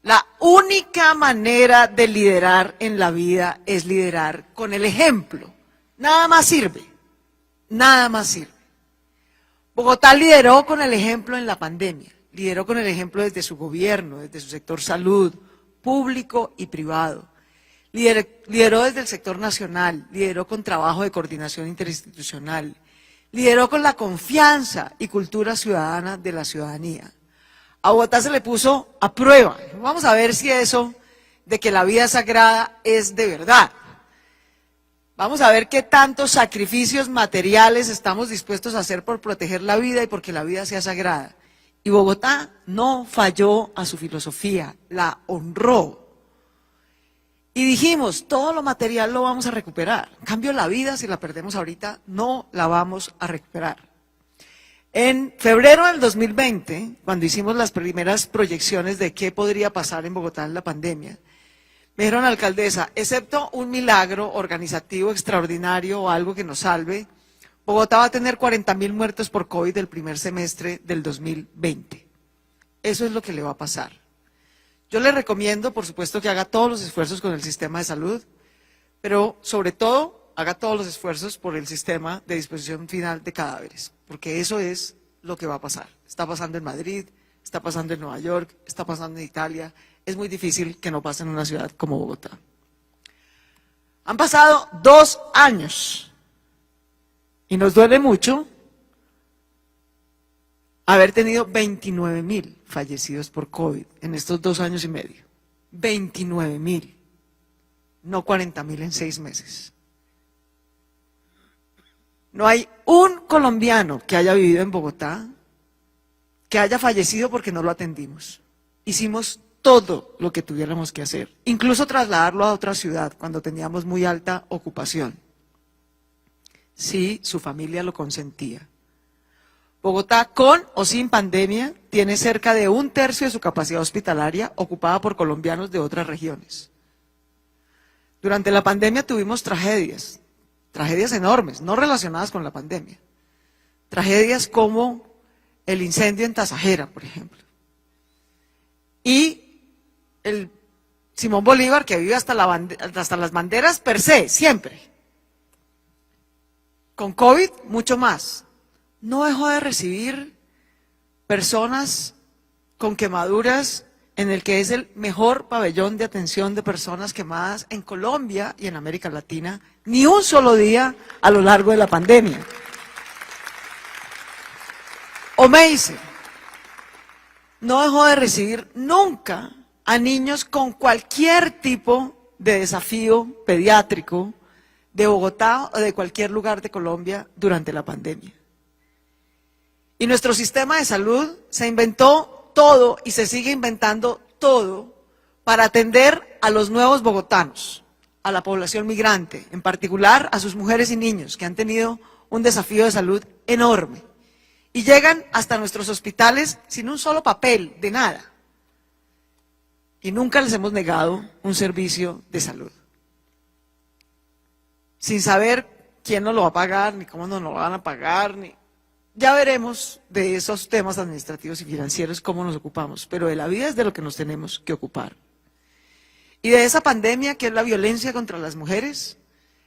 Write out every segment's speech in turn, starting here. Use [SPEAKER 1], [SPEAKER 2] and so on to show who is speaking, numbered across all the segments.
[SPEAKER 1] La única manera de liderar en la vida es liderar con el ejemplo. Nada más sirve, nada más sirve. Bogotá lideró con el ejemplo en la pandemia, lideró con el ejemplo desde su gobierno, desde su sector salud, público y privado. Lideró desde el sector nacional, lideró con trabajo de coordinación interinstitucional, lideró con la confianza y cultura ciudadana de la ciudadanía. A Bogotá se le puso a prueba. Vamos a ver si eso de que la vida es sagrada es de verdad. Vamos a ver qué tantos sacrificios materiales estamos dispuestos a hacer por proteger la vida y porque la vida sea sagrada. Y Bogotá no falló a su filosofía, la honró. Y dijimos, todo lo material lo vamos a recuperar. En cambio, la vida, si la perdemos ahorita, no la vamos a recuperar. En febrero del 2020, cuando hicimos las primeras proyecciones de qué podría pasar en Bogotá en la pandemia, me dijeron, alcaldesa, excepto un milagro organizativo extraordinario o algo que nos salve, Bogotá va a tener 40.000 muertos por COVID el primer semestre del 2020. Eso es lo que le va a pasar. Yo le recomiendo, por supuesto, que haga todos los esfuerzos con el sistema de salud, pero sobre todo haga todos los esfuerzos por el sistema de disposición final de cadáveres, porque eso es lo que va a pasar. Está pasando en Madrid, está pasando en Nueva York, está pasando en Italia. Es muy difícil que no pase en una ciudad como Bogotá. Han pasado 2 años y nos duele mucho haber tenido 29.000 fallecidos por COVID en estos 2 años y medio. 29.000, no 40.000 en 6 meses. No hay un colombiano que haya vivido en Bogotá que haya fallecido porque no lo atendimos. Hicimos todo lo que tuviéramos que hacer, incluso trasladarlo a otra ciudad cuando teníamos muy alta ocupación. Sí, su familia lo consentía. Bogotá, con o sin pandemia, tiene cerca de 1/3 de su capacidad hospitalaria ocupada por colombianos de otras regiones. Durante la pandemia tuvimos tragedias enormes, no relacionadas con la pandemia. Tragedias como el incendio en Tasajera, por ejemplo. Y el Simón Bolívar, que vive hasta las banderas per se, siempre. Con COVID, mucho más. No dejó de recibir personas con quemaduras en el que es el mejor pabellón de atención de personas quemadas en Colombia y en América Latina, ni un solo día a lo largo de la pandemia. Omeice no dejó de recibir nunca a niños con cualquier tipo de desafío pediátrico de Bogotá o de cualquier lugar de Colombia durante la pandemia. Y nuestro sistema de salud se inventó todo y se sigue inventando todo para atender a los nuevos bogotanos, a la población migrante, en particular a sus mujeres y niños que han tenido un desafío de salud enorme. Y llegan hasta nuestros hospitales sin un solo papel de nada. Y nunca les hemos negado un servicio de salud. Sin saber quién nos lo va a pagar, ni cómo nos lo van a pagar, ni... Ya veremos de esos temas administrativos y financieros cómo nos ocupamos, pero de la vida es de lo que nos tenemos que ocupar. Y de esa pandemia que es la violencia contra las mujeres,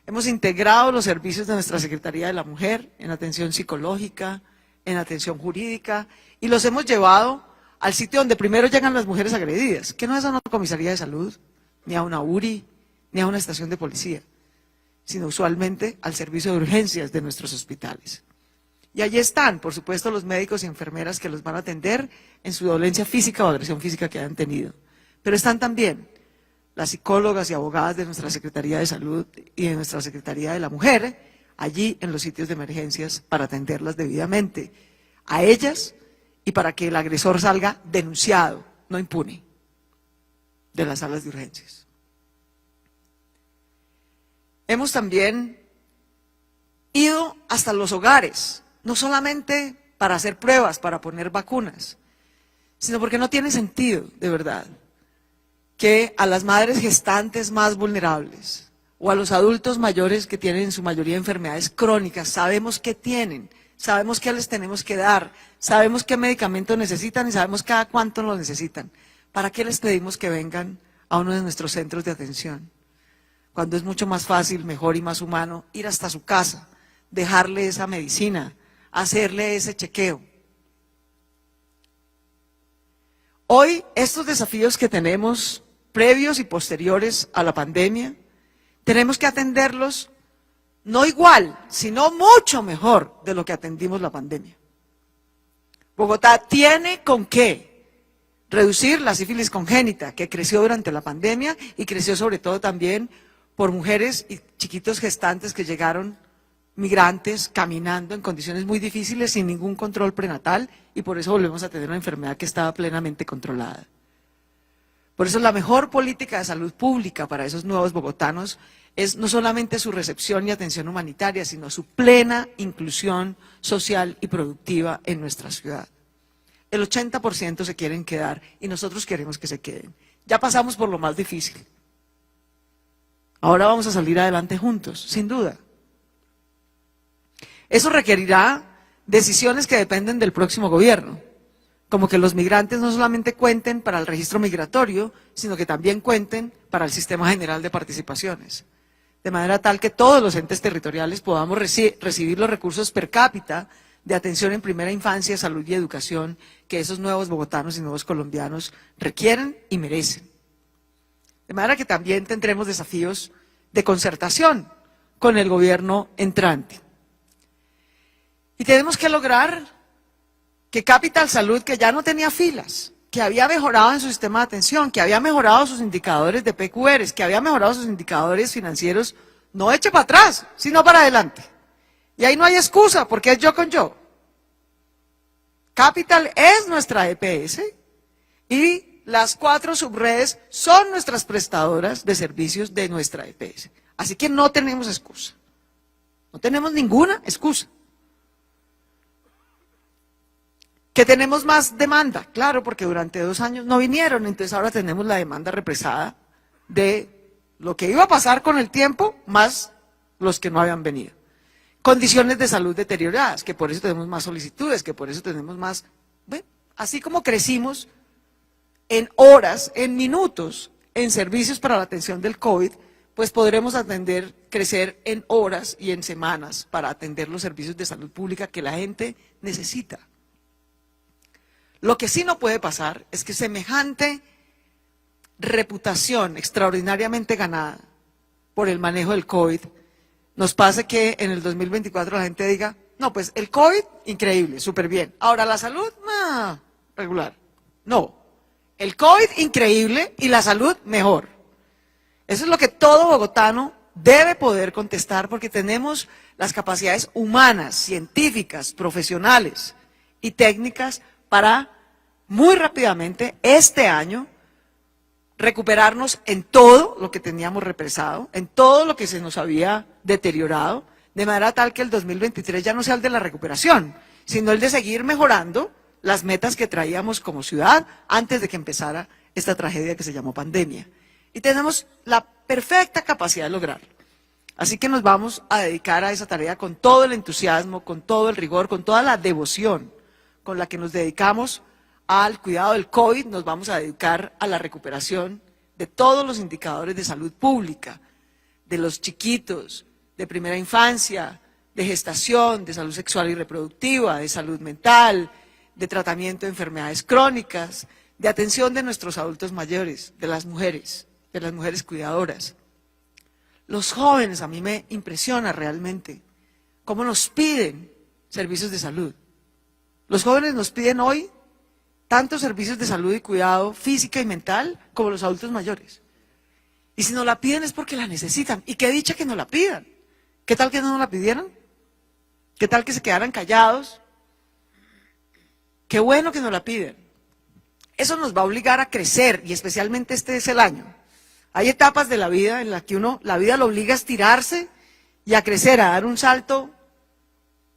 [SPEAKER 1] hemos integrado los servicios de nuestra Secretaría de la Mujer en atención psicológica, en atención jurídica, y los hemos llevado al sitio donde primero llegan las mujeres agredidas, que no es a una comisaría de salud, ni a una URI, ni a una estación de policía, sino usualmente al servicio de urgencias de nuestros hospitales. Y allí están, por supuesto, los médicos y enfermeras que los van a atender en su dolencia física o agresión física que hayan tenido. Pero están también las psicólogas y abogadas de nuestra Secretaría de Salud y de nuestra Secretaría de la Mujer, allí en los sitios de emergencias para atenderlas debidamente a ellas y para que el agresor salga denunciado, no impune, de las salas de urgencias. Hemos también ido hasta los hogares, no solamente para hacer pruebas, para poner vacunas, sino porque no tiene sentido, de verdad, que a las madres gestantes más vulnerables o a los adultos mayores que tienen en su mayoría enfermedades crónicas, sabemos qué tienen, sabemos qué les tenemos que dar, sabemos qué medicamento necesitan y sabemos cada cuánto lo necesitan. ¿Para qué les pedimos que vengan a uno de nuestros centros de atención? Cuando es mucho más fácil, mejor y más humano ir hasta su casa, dejarle esa medicina, hacerle ese chequeo. Hoy, estos desafíos que tenemos, previos y posteriores a la pandemia, tenemos que atenderlos no igual, sino mucho mejor de lo que atendimos la pandemia. Bogotá tiene con qué reducir la sífilis congénita, que creció durante la pandemia y creció sobre todo también por mujeres y chiquitos gestantes que llegaron migrantes caminando en condiciones muy difíciles sin ningún control prenatal, y por eso volvemos a tener una enfermedad que estaba plenamente controlada. Por eso la mejor política de salud pública para esos nuevos bogotanos es no solamente su recepción y atención humanitaria, sino su plena inclusión social y productiva en nuestra ciudad. El 80% se quieren quedar y nosotros queremos que se queden. Ya pasamos por lo más difícil. Ahora vamos a salir adelante juntos, sin duda. Eso requerirá decisiones que dependen del próximo gobierno, como que los migrantes no solamente cuenten para el registro migratorio, sino que también cuenten para el sistema general de participaciones, de manera tal que todos los entes territoriales podamos recibir los recursos per cápita de atención en primera infancia, salud y educación que esos nuevos bogotanos y nuevos colombianos requieren y merecen. De manera que también tendremos desafíos de concertación con el gobierno entrante. Y tenemos que lograr que Capital Salud, que ya no tenía filas, que había mejorado en su sistema de atención, que había mejorado sus indicadores de PQRs, que había mejorado sus indicadores financieros, no eche para atrás, sino para adelante. Y ahí no hay excusa, porque es yo con yo. Capital es nuestra EPS y las 4 subredes son nuestras prestadoras de servicios de nuestra EPS. Así que no tenemos excusa. No tenemos ninguna excusa. Que tenemos más demanda, claro, porque durante 2 años no vinieron, entonces ahora tenemos la demanda represada de lo que iba a pasar con el tiempo, más los que no habían venido. Condiciones de salud deterioradas, que por eso tenemos más solicitudes, que por eso tenemos más, bueno, así como crecimos en horas, en minutos, en servicios para la atención del COVID, pues podremos crecer en horas y en semanas para atender los servicios de salud pública que la gente necesita. Lo que sí no puede pasar es que semejante reputación extraordinariamente ganada por el manejo del COVID nos pase que en el 2024 la gente diga, no, pues el COVID, increíble, súper bien. Ahora la salud, regular. No, el COVID, increíble, y la salud, mejor. Eso es lo que todo bogotano debe poder contestar, porque tenemos las capacidades humanas, científicas, profesionales y técnicas para muy rápidamente este año recuperarnos en todo lo que teníamos represado, en todo lo que se nos había deteriorado, de manera tal que el 2023 ya no sea el de la recuperación, sino el de seguir mejorando las metas que traíamos como ciudad antes de que empezara esta tragedia que se llamó pandemia. Y tenemos la perfecta capacidad de lograrlo. Así que nos vamos a dedicar a esa tarea con todo el entusiasmo, con todo el rigor, con toda la devoción con la que nos dedicamos al cuidado del COVID. Nos vamos a dedicar a la recuperación de todos los indicadores de salud pública, de los chiquitos, de primera infancia, de gestación, de salud sexual y reproductiva, de salud mental, de tratamiento de enfermedades crónicas, de atención de nuestros adultos mayores, de las mujeres cuidadoras. Los jóvenes, a mí me impresiona realmente cómo nos piden servicios de salud. Los jóvenes nos piden hoy tantos servicios de salud y cuidado física y mental como los adultos mayores. Y si nos la piden es porque la necesitan. Y qué dicha que nos la pidan. ¿Qué tal que no nos la pidieran? ¿Qué tal que se quedaran callados? Qué bueno que nos la piden. Eso nos va a obligar a crecer, y especialmente este es el año. Hay etapas de la vida en las que la vida lo obliga a estirarse y a crecer, a dar un salto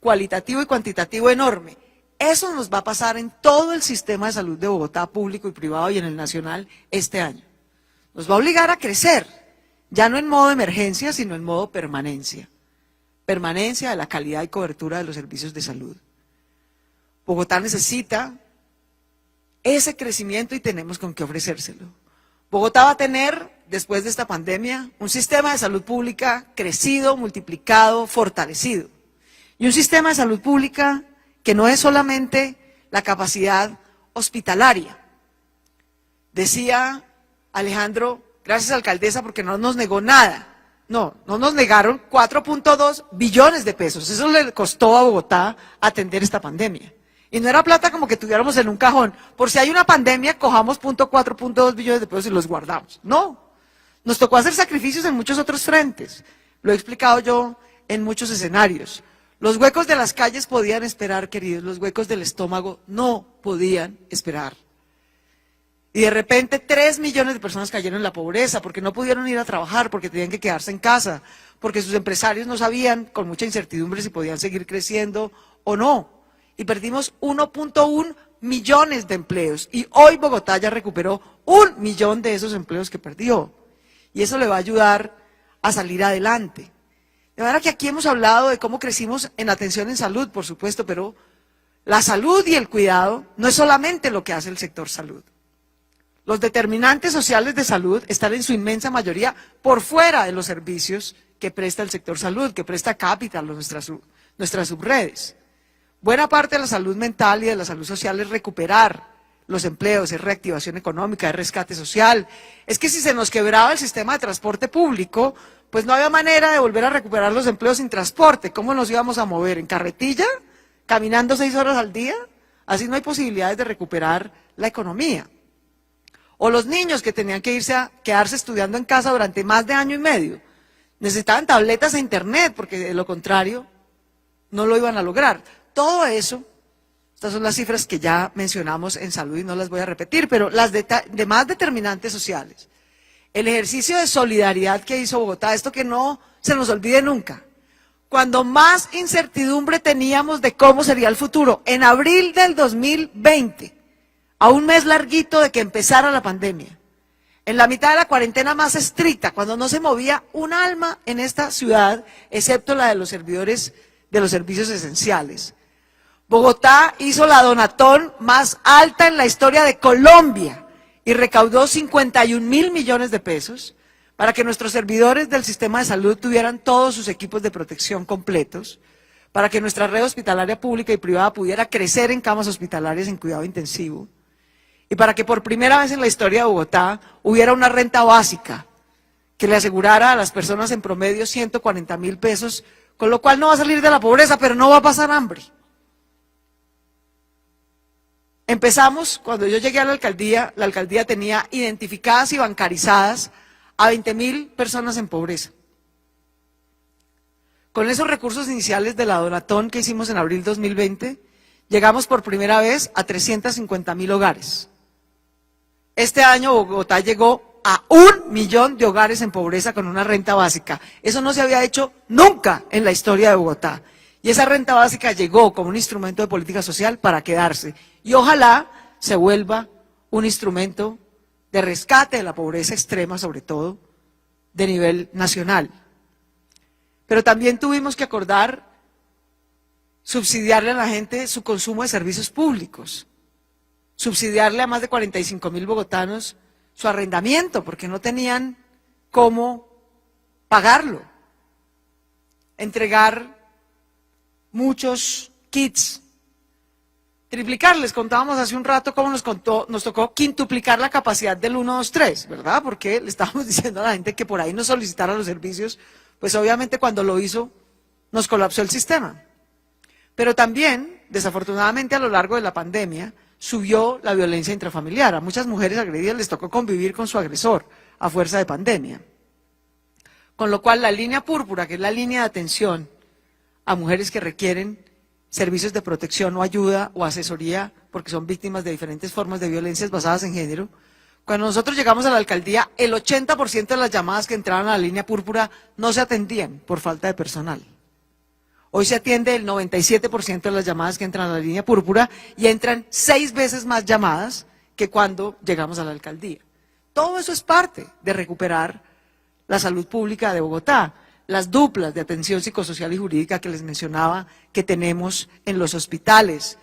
[SPEAKER 1] cualitativo y cuantitativo enorme. Eso nos va a pasar en todo el sistema de salud de Bogotá, público y privado, y en el nacional este año. Nos va a obligar a crecer, ya no en modo emergencia, sino en modo permanencia. Permanencia de la calidad y cobertura de los servicios de salud. Bogotá necesita ese crecimiento y tenemos con qué ofrecérselo. Bogotá va a tener, después de esta pandemia, un sistema de salud pública crecido, multiplicado, fortalecido. Y un sistema de salud pública que no es solamente la capacidad hospitalaria. Decía Alejandro, gracias alcaldesa porque no nos negó nada. No nos negaron 4.2 billones de pesos. Eso le costó a Bogotá atender esta pandemia. Y no era plata como que tuviéramos en un cajón. Por si hay una pandemia, cojamos 4.2 billones de pesos y los guardamos. No. Nos tocó hacer sacrificios en muchos otros frentes. Lo he explicado yo en muchos escenarios. Los huecos de las calles podían esperar, queridos. Los huecos del estómago no podían esperar. Y de repente 3 millones de personas cayeron en la pobreza porque no pudieron ir a trabajar, porque tenían que quedarse en casa, porque sus empresarios no sabían con mucha incertidumbre si podían seguir creciendo o no. Y perdimos 1.1 millones de empleos. Y hoy Bogotá ya recuperó 1 millón de esos empleos que perdió. Y eso le va a ayudar a salir adelante. De manera que aquí hemos hablado de cómo crecimos en atención en salud, por supuesto, pero la salud y el cuidado no es solamente lo que hace el sector salud. Los determinantes sociales de salud están en su inmensa mayoría por fuera de los servicios que presta el sector salud, que presta Capital, nuestras subredes. Buena parte de la salud mental y de la salud social es recuperar los empleos, es reactivación económica, es rescate social. Es que si se nos quebraba el sistema de transporte público, pues no había manera de volver a recuperar los empleos sin transporte. ¿Cómo nos íbamos a mover? ¿En carretilla? ¿Caminando 6 horas al día? Así no hay posibilidades de recuperar la economía. O los niños que tenían que quedarse estudiando en casa durante más de año y medio. Necesitaban tabletas e internet, porque de lo contrario no lo iban a lograr. Todo eso, estas son las cifras que ya mencionamos en salud y no las voy a repetir, pero las demás determinantes sociales. El ejercicio de solidaridad que hizo Bogotá, esto que no se nos olvide nunca. Cuando más incertidumbre teníamos de cómo sería el futuro, en abril del 2020, a un mes larguito de que empezara la pandemia, en la mitad de la cuarentena más estricta, cuando no se movía un alma en esta ciudad, excepto la de los servidores de los servicios esenciales, Bogotá hizo la donatón más alta en la historia de Colombia y recaudó 51.000 millones de pesos para que nuestros servidores del sistema de salud tuvieran todos sus equipos de protección completos, para que nuestra red hospitalaria pública y privada pudiera crecer en camas hospitalarias en cuidado intensivo, y para que por primera vez en la historia de Bogotá hubiera una renta básica que le asegurara a las personas en promedio 140.000 pesos, con lo cual no va a salir de la pobreza, pero no va a pasar hambre. Empezamos, cuando yo llegué a la alcaldía tenía identificadas y bancarizadas a 20.000 personas en pobreza. Con esos recursos iniciales de la donatón que hicimos en abril 2020, llegamos por primera vez a 350.000 hogares. Este año Bogotá llegó a 1 millón de hogares en pobreza con una renta básica. Eso no se había hecho nunca en la historia de Bogotá. Y esa renta básica llegó como un instrumento de política social para quedarse. Y ojalá se vuelva un instrumento de rescate de la pobreza extrema, sobre todo, de nivel nacional. Pero también tuvimos que acordar subsidiarle a la gente su consumo de servicios públicos, subsidiarle a más de 45.000 bogotanos su arrendamiento, porque no tenían cómo pagarlo, entregar muchos kits, triplicar, les contábamos hace un rato cómo nos tocó quintuplicar la capacidad del 123, ¿verdad? Porque le estábamos diciendo a la gente que por ahí no solicitara los servicios, pues obviamente cuando lo hizo nos colapsó el sistema. Pero también, desafortunadamente a lo largo de la pandemia, subió la violencia intrafamiliar. A muchas mujeres agredidas les tocó convivir con su agresor a fuerza de pandemia. Con lo cual la línea púrpura, que es la línea de atención a mujeres que requieren servicios de protección o ayuda o asesoría porque son víctimas de diferentes formas de violencias basadas en género, cuando nosotros llegamos a la alcaldía, el 80% de las llamadas que entraban a la línea púrpura no se atendían por falta de personal. Hoy se atiende el 97% de las llamadas que entran a la línea púrpura y entran 6 veces más llamadas que cuando llegamos a la alcaldía. Todo eso es parte de recuperar la salud pública de Bogotá, las duplas de atención psicosocial y jurídica que les mencionaba que tenemos en los hospitales,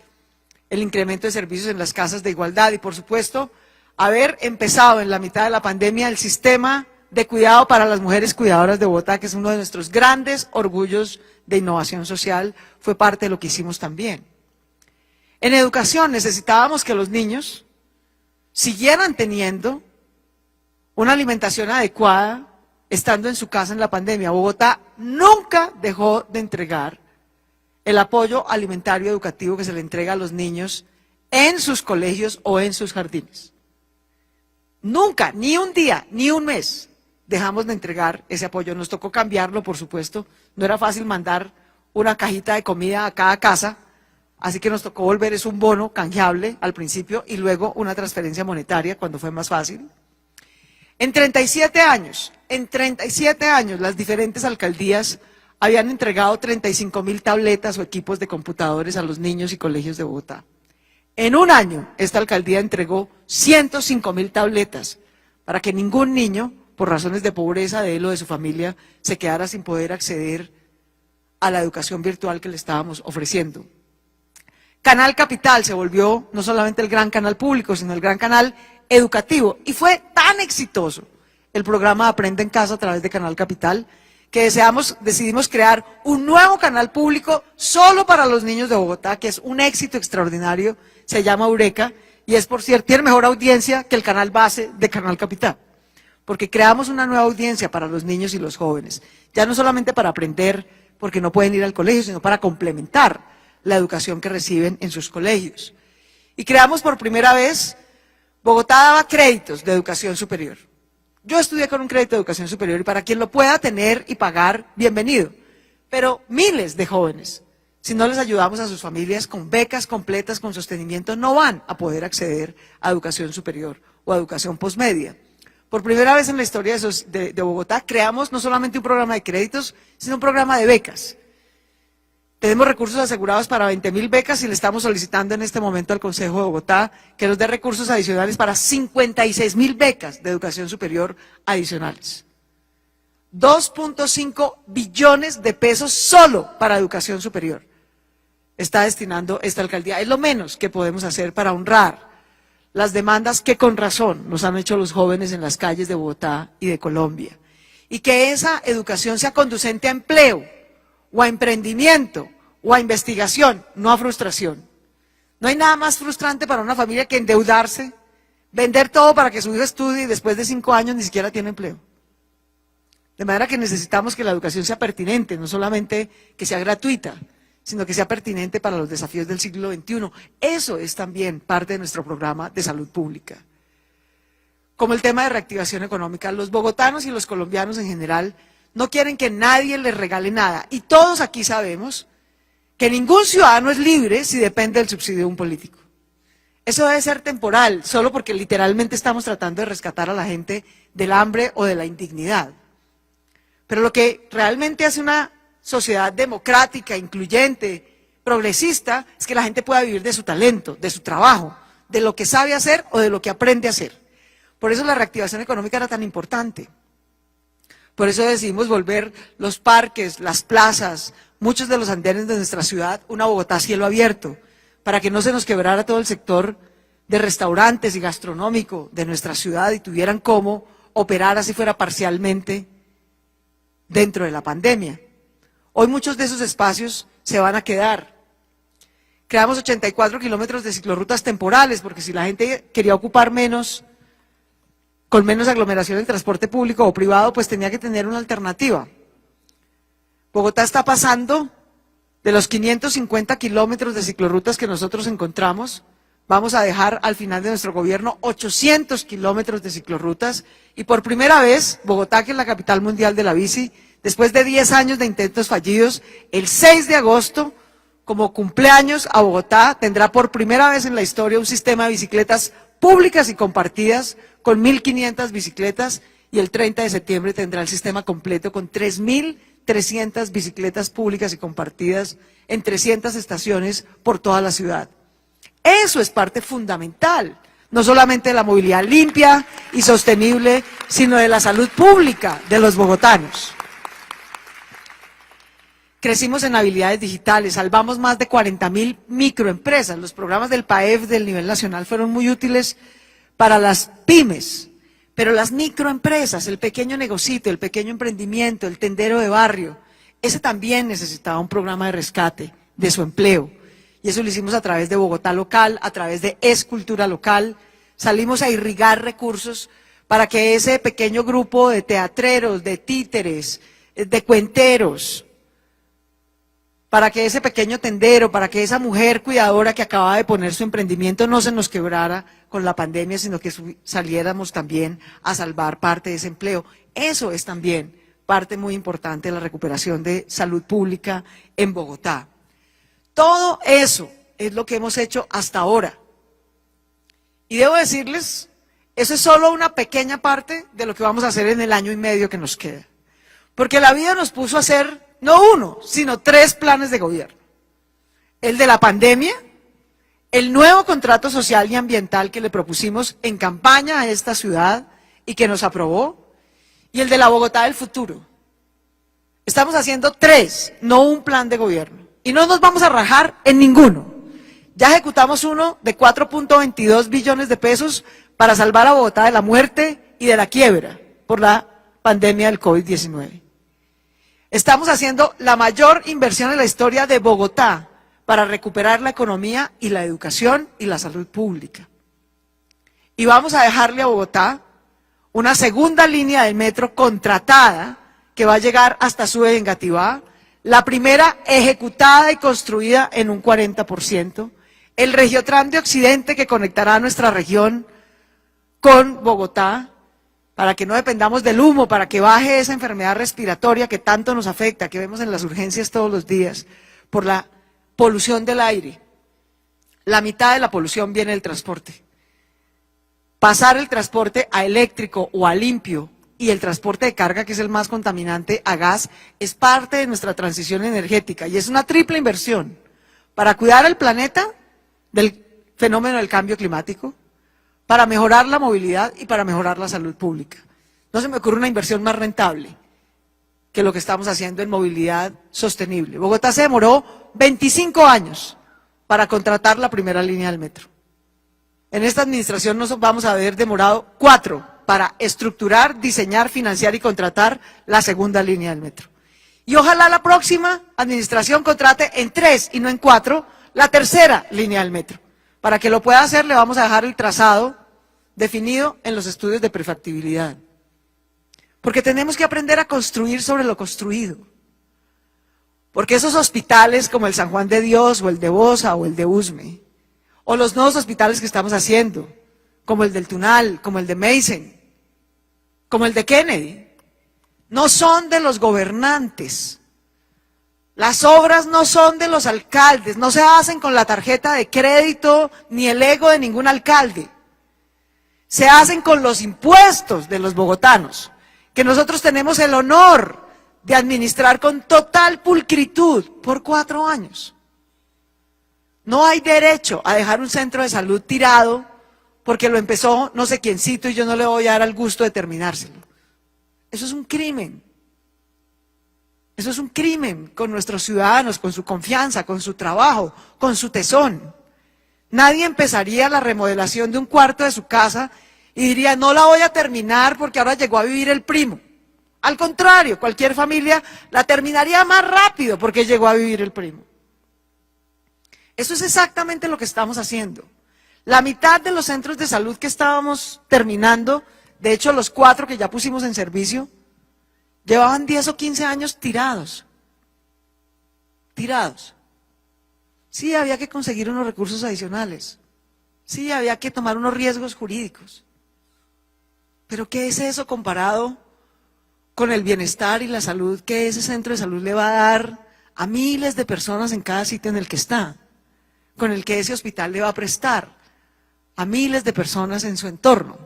[SPEAKER 1] el incremento de servicios en las casas de igualdad y, por supuesto, haber empezado en la mitad de la pandemia el sistema de cuidado para las mujeres cuidadoras de Bogotá, que es uno de nuestros grandes orgullos de innovación social, fue parte de lo que hicimos también. En educación necesitábamos que los niños siguieran teniendo una alimentación adecuada estando en su casa en la pandemia. Bogotá nunca dejó de entregar el apoyo alimentario educativo que se le entrega a los niños en sus colegios o en sus jardines. Nunca, ni un día, ni un mes dejamos de entregar ese apoyo. Nos tocó cambiarlo, por supuesto. No era fácil mandar una cajita de comida a cada casa, así que nos tocó volver un bono canjeable al principio y luego una transferencia monetaria cuando fue más fácil. En 37 años, las diferentes alcaldías habían entregado 35.000 tabletas o equipos de computadores a los niños y colegios de Bogotá. En un año, esta alcaldía entregó 105.000 tabletas para que ningún niño, por razones de pobreza de él o de su familia, se quedara sin poder acceder a la educación virtual que le estábamos ofreciendo. Canal Capital se volvió no solamente el gran canal público, sino el gran canal educativo. Y fue tan exitoso el programa Aprende en Casa a través de Canal Capital, que decidimos crear un nuevo canal público solo para los niños de Bogotá, que es un éxito extraordinario, se llama Eureka, y es, por cierto, tiene mejor audiencia que el canal base de Canal Capital, porque creamos una nueva audiencia para los niños y los jóvenes, ya no solamente para aprender, porque no pueden ir al colegio, sino para complementar la educación que reciben en sus colegios. Y creamos por primera vez, Bogotá daba créditos de educación superior. Yo estudié con un crédito de educación superior y para quien lo pueda tener y pagar, bienvenido. Pero miles de jóvenes, si no les ayudamos a sus familias con becas completas, con sostenimiento, no van a poder acceder a educación superior o a educación posmedia. Por primera vez en la historia de Bogotá creamos no solamente un programa de créditos, sino un programa de becas. Tenemos recursos asegurados para 20.000 becas y le estamos solicitando en este momento al Consejo de Bogotá que nos dé recursos adicionales para 56.000 becas de educación superior adicionales. 2.5 billones de pesos solo para educación superior está destinando esta alcaldía. Es lo menos que podemos hacer para honrar las demandas que con razón nos han hecho los jóvenes en las calles de Bogotá y de Colombia. Y que esa educación sea conducente a empleo o a emprendimiento, o a investigación, no a frustración. No hay nada más frustrante para una familia que endeudarse, vender todo para que su hijo estudie y después de 5 años ni siquiera tiene empleo. De manera que necesitamos que la educación sea pertinente, no solamente que sea gratuita, sino que sea pertinente para los desafíos del siglo XXI. Eso es también parte de nuestro programa de salud pública. Como el tema de reactivación económica, los bogotanos y los colombianos en general no quieren que nadie les regale nada. Y todos aquí sabemos que ningún ciudadano es libre si depende del subsidio de un político. Eso debe ser temporal, solo porque literalmente estamos tratando de rescatar a la gente del hambre o de la indignidad. Pero lo que realmente hace una sociedad democrática, incluyente, progresista, es que la gente pueda vivir de su talento, de su trabajo, de lo que sabe hacer o de lo que aprende a hacer. Por eso la reactivación económica era tan importante. Por eso decidimos volver los parques, las plazas, muchos de los andenes de nuestra ciudad, una Bogotá a cielo abierto, para que no se nos quebrara todo el sector de restaurantes y gastronómico de nuestra ciudad y tuvieran cómo operar así fuera parcialmente dentro de la pandemia. Hoy muchos de esos espacios se van a quedar. Creamos 84 kilómetros de ciclorrutas temporales, porque si la gente quería ocupar con menos aglomeración en transporte público o privado, pues tenía que tener una alternativa. Bogotá está pasando de los 550 kilómetros de ciclorrutas que nosotros encontramos, vamos a dejar al final de nuestro gobierno 800 kilómetros de ciclorrutas y por primera vez Bogotá, que es la capital mundial de la bici, después de 10 años de intentos fallidos, el 6 de agosto, como cumpleaños a Bogotá, tendrá por primera vez en la historia un sistema de bicicletas públicas y compartidas con 1.500 bicicletas y el 30 de septiembre tendrá el sistema completo con 3.300 bicicletas públicas y compartidas en 300 estaciones por toda la ciudad. Eso es parte fundamental, no solamente de la movilidad limpia y sostenible, sino de la salud pública de los bogotanos. crecimos en habilidades digitales, salvamos más de 40.000 microempresas. Los programas del PAEF del nivel nacional fueron muy útiles para las pymes, pero las microempresas, el pequeño negocito, el pequeño emprendimiento, el tendero de barrio, ese también necesitaba un programa de rescate de su empleo. Y eso lo hicimos a través de Bogotá Local, a través de Escultura Local. Salimos a irrigar recursos para que ese pequeño grupo de teatreros, de títeres, de cuenteros, para que ese pequeño tendero, para que esa mujer cuidadora que acaba de poner su emprendimiento no se nos quebrara con la pandemia, sino que saliéramos también a salvar parte de ese empleo. Eso es también parte muy importante de la recuperación de salud pública en Bogotá. Todo eso es lo que hemos hecho hasta ahora. Y debo decirles, eso es solo una pequeña parte de lo que vamos a hacer en el año y medio que nos queda. Porque la vida nos puso a hacer no uno, sino 3 planes de gobierno. El de la pandemia, el nuevo contrato social y ambiental que le propusimos en campaña a esta ciudad y que nos aprobó, y el de la Bogotá del futuro. Estamos haciendo 3, no un plan de gobierno. Y no nos vamos a rajar en ninguno. Ya ejecutamos uno de 4.22 billones de pesos para salvar a Bogotá de la muerte y de la quiebra por la pandemia del COVID-19. Estamos haciendo la mayor inversión en la historia de Bogotá para recuperar la economía y la educación y la salud pública. Y vamos a dejarle a Bogotá una segunda línea del metro contratada que va a llegar hasta Suba y Engativá, la primera ejecutada y construida en un 40%, el Regiotram de Occidente que conectará a nuestra región con Bogotá, para que no dependamos del humo, para que baje esa enfermedad respiratoria que tanto nos afecta, que vemos en las urgencias todos los días, por la polución del aire. La mitad de la polución viene del transporte. Pasar el transporte a eléctrico o a limpio y el transporte de carga, que es el más contaminante, a gas, es parte de nuestra transición energética y es una triple inversión para cuidar el planeta del fenómeno del cambio climático, para mejorar la movilidad y para mejorar la salud pública. No se me ocurre una inversión más rentable que lo que estamos haciendo en movilidad sostenible. Bogotá se demoró 25 años para contratar la primera línea del metro. En esta administración nos vamos a haber demorado 4 para estructurar, diseñar, financiar y contratar la segunda línea del metro. Y ojalá la próxima administración contrate en 3 y no en 4 la tercera línea del metro. Para que lo pueda hacer le vamos a dejar el trazado definido en los estudios de prefactibilidad. Porque tenemos que aprender a construir sobre lo construido. Porque esos hospitales como el San Juan de Dios o el de Bosa o el de Usme, o los nuevos hospitales que estamos haciendo, como el del Tunal, como el de Mason, como el de Kennedy, no son de los gobernantes. Las obras no son de los alcaldes, no se hacen con la tarjeta de crédito ni el ego de ningún alcalde. Se hacen con los impuestos de los bogotanos, que nosotros tenemos el honor de administrar con total pulcritud por 4 años. No hay derecho a dejar un centro de salud tirado porque lo empezó no sé quiéncito y yo no le voy a dar al gusto de terminárselo. Eso es un crimen. Eso es un crimen con nuestros ciudadanos, con su confianza, con su trabajo, con su tesón. Nadie empezaría la remodelación de un cuarto de su casa y diría, no la voy a terminar porque ahora llegó a vivir el primo. Al contrario, cualquier familia la terminaría más rápido porque llegó a vivir el primo. Eso es exactamente lo que estamos haciendo. La mitad de los centros de salud que estábamos terminando, de hecho los 4 que ya pusimos en servicio, llevaban 10 o 15 años tirados. Tirados. Sí, había que conseguir unos recursos adicionales. Sí, había que tomar unos riesgos jurídicos. Pero ¿qué es eso comparado con el bienestar y la salud que ese centro de salud le va a dar a miles de personas en cada sitio en el que está? Con el que ese hospital le va a prestar a miles de personas en su entorno.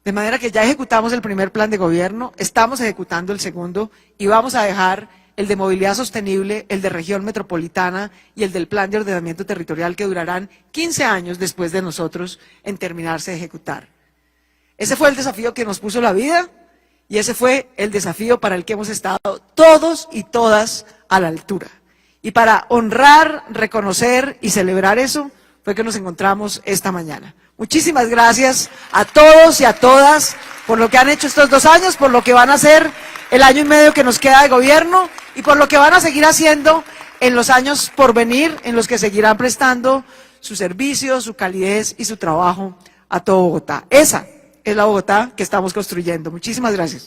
[SPEAKER 1] De manera que ya ejecutamos el primer plan de gobierno, estamos ejecutando el segundo y vamos a dejar el de movilidad sostenible, el de región metropolitana y el del plan de ordenamiento territorial que durarán 15 años después de nosotros en terminarse de ejecutar. Ese fue el desafío que nos puso la vida Y ese fue el desafío para el que hemos estado todos y todas a la altura. Y para honrar, reconocer y celebrar eso, fue que nos encontramos esta mañana. Muchísimas gracias a todos y a todas por lo que han hecho estos 2 años, por lo que van a hacer el año y medio que nos queda de gobierno y por lo que van a seguir haciendo en los años por venir, en los que seguirán prestando su servicio, su calidez y su trabajo a todo Bogotá. Esa es la Bogotá que estamos construyendo. Muchísimas gracias.